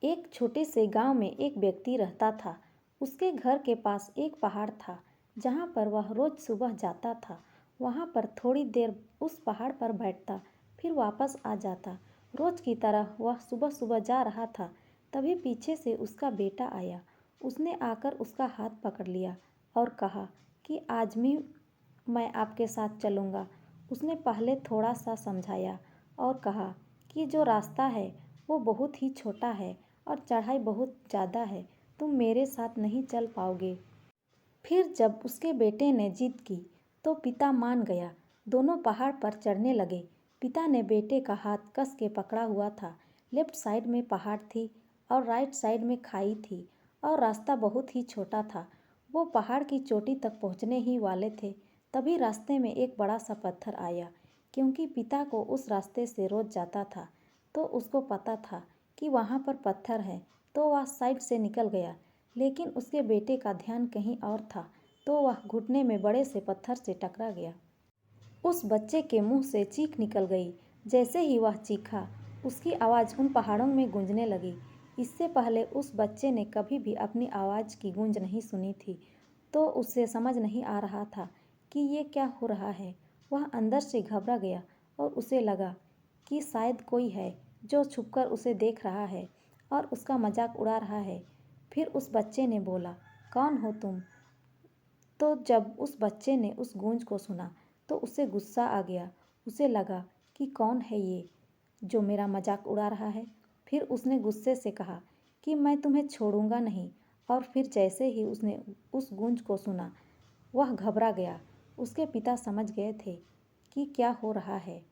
एक छोटे से गांव में एक व्यक्ति रहता था। उसके घर के पास एक पहाड़ था जहां पर वह रोज सुबह जाता था। वहां पर थोड़ी देर उस पहाड़ पर बैठता, फिर वापस आ जाता। रोज की तरह वह सुबह सुबह जा रहा था, तभी पीछे से उसका बेटा आया। उसने आकर उसका हाथ पकड़ लिया और कहा कि आज भी मैं आपके साथ चलूँगा। उसने पहले थोड़ा सा समझाया और कहा कि जो रास्ता है वो बहुत ही छोटा है और चढ़ाई बहुत ज़्यादा है, तुम मेरे साथ नहीं चल पाओगे। फिर जब उसके बेटे ने जिद की तो पिता मान गया। दोनों पहाड़ पर चढ़ने लगे। पिता ने बेटे का हाथ कस के पकड़ा हुआ था। लेफ्ट साइड में पहाड़ थी और राइट साइड में खाई थी और रास्ता बहुत ही छोटा था। वो पहाड़ की चोटी तक पहुंचने ही वाले थे, तभी रास्ते में एक बड़ा सा पत्थर आया। क्योंकि पिता को उस रास्ते से रोज जाता था तो उसको पता था कि वहाँ पर पत्थर है, तो वह साइड से निकल गया। लेकिन उसके बेटे का ध्यान कहीं और था, तो वह घुटने में बड़े से पत्थर से टकरा गया। उस बच्चे के मुंह से चीख निकल गई। जैसे ही वह चीखा, उसकी आवाज़ उन पहाड़ों में गूंजने लगी। इससे पहले उस बच्चे ने कभी भी अपनी आवाज़ की गूंज नहीं सुनी थी, तो उसे समझ नहीं आ रहा था कि ये क्या हो रहा है। वह अंदर से घबरा गया और उसे लगा कि शायद कोई है जो छुपकर उसे देख रहा है और उसका मजाक उड़ा रहा है। फिर उस बच्चे ने बोला, कौन हो तुम? तो जब उस बच्चे ने उस गूंज को सुना तो उसे गुस्सा आ गया। उसे लगा कि कौन है ये जो मेरा मजाक उड़ा रहा है। फिर उसने गुस्से से कहा कि मैं तुम्हें छोड़ूंगा नहीं। और फिर जैसे ही उसने उस गूंज को सुना, वह घबरा गया। उसके पिता समझ गए थे कि क्या हो रहा है।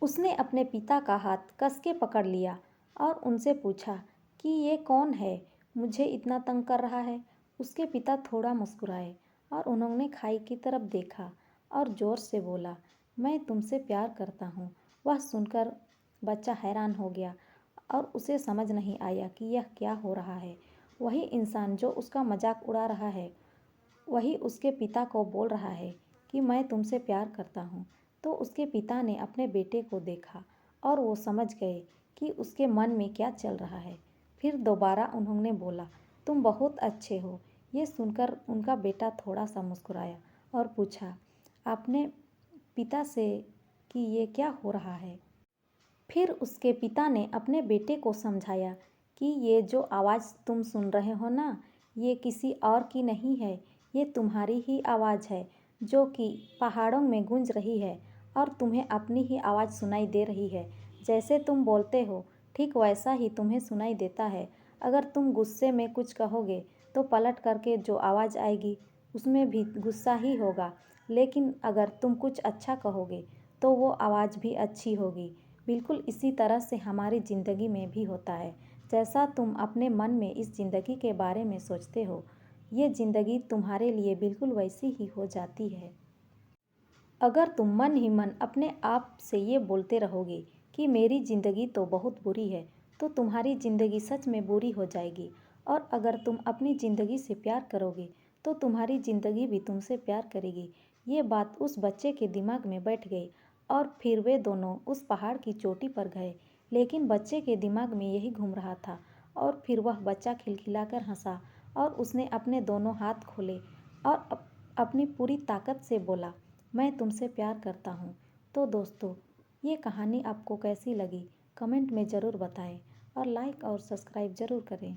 उसने अपने पिता का हाथ कस के पकड़ लिया और उनसे पूछा कि ये कौन है, मुझे इतना तंग कर रहा है। उसके पिता थोड़ा मुस्कुराए और उन्होंने खाई की तरफ देखा और ज़ोर से बोला, मैं तुमसे प्यार करता हूँ। वह सुनकर बच्चा हैरान हो गया और उसे समझ नहीं आया कि यह क्या हो रहा है। वही इंसान जो उसका मजाक उड़ा रहा है, वही उसके पिता को बोल रहा है कि मैं तुमसे प्यार करता हूँ। तो उसके पिता ने अपने बेटे को देखा और वो समझ गए कि उसके मन में क्या चल रहा है। फिर दोबारा उन्होंने बोला, तुम बहुत अच्छे हो। ये सुनकर उनका बेटा थोड़ा सा मुस्कुराया और पूछा, आपने पिता से कि ये क्या हो रहा है। फिर उसके पिता ने अपने बेटे को समझाया कि ये जो आवाज़ तुम सुन रहे हो ना, ये किसी और की नहीं है, ये तुम्हारी ही आवाज़ है जो कि पहाड़ों में गूंज रही है और तुम्हें अपनी ही आवाज़ सुनाई दे रही है। जैसे तुम बोलते हो ठीक वैसा ही तुम्हें सुनाई देता है। अगर तुम गुस्से में कुछ कहोगे तो पलट करके जो आवाज़ आएगी उसमें भी गुस्सा ही होगा, लेकिन अगर तुम कुछ अच्छा कहोगे तो वो आवाज़ भी अच्छी होगी। बिल्कुल इसी तरह से हमारी ज़िंदगी में भी होता है। जैसा तुम अपने मन में इस ज़िंदगी के बारे में सोचते हो, ये ज़िंदगी तुम्हारे लिए बिल्कुल वैसी ही हो जाती है। अगर तुम मन ही मन अपने आप से ये बोलते रहोगे कि मेरी ज़िंदगी तो बहुत बुरी है, तो तुम्हारी ज़िंदगी सच में बुरी हो जाएगी। और अगर तुम अपनी ज़िंदगी से प्यार करोगे तो तुम्हारी ज़िंदगी भी तुमसे प्यार करेगी। ये बात उस बच्चे के दिमाग में बैठ गई और फिर वे दोनों उस पहाड़ की चोटी पर गए। लेकिन बच्चे के दिमाग में यही घूम रहा था। और फिर वह बच्चा खिलखिलाकर हंसा और उसने अपने दोनों हाथ खोले और अपनी पूरी ताकत से बोला, मैं तुमसे प्यार करता हूँ। तो दोस्तों, ये कहानी आपको कैसी लगी कमेंट में ज़रूर बताएं और लाइक और सब्सक्राइब ज़रूर करें।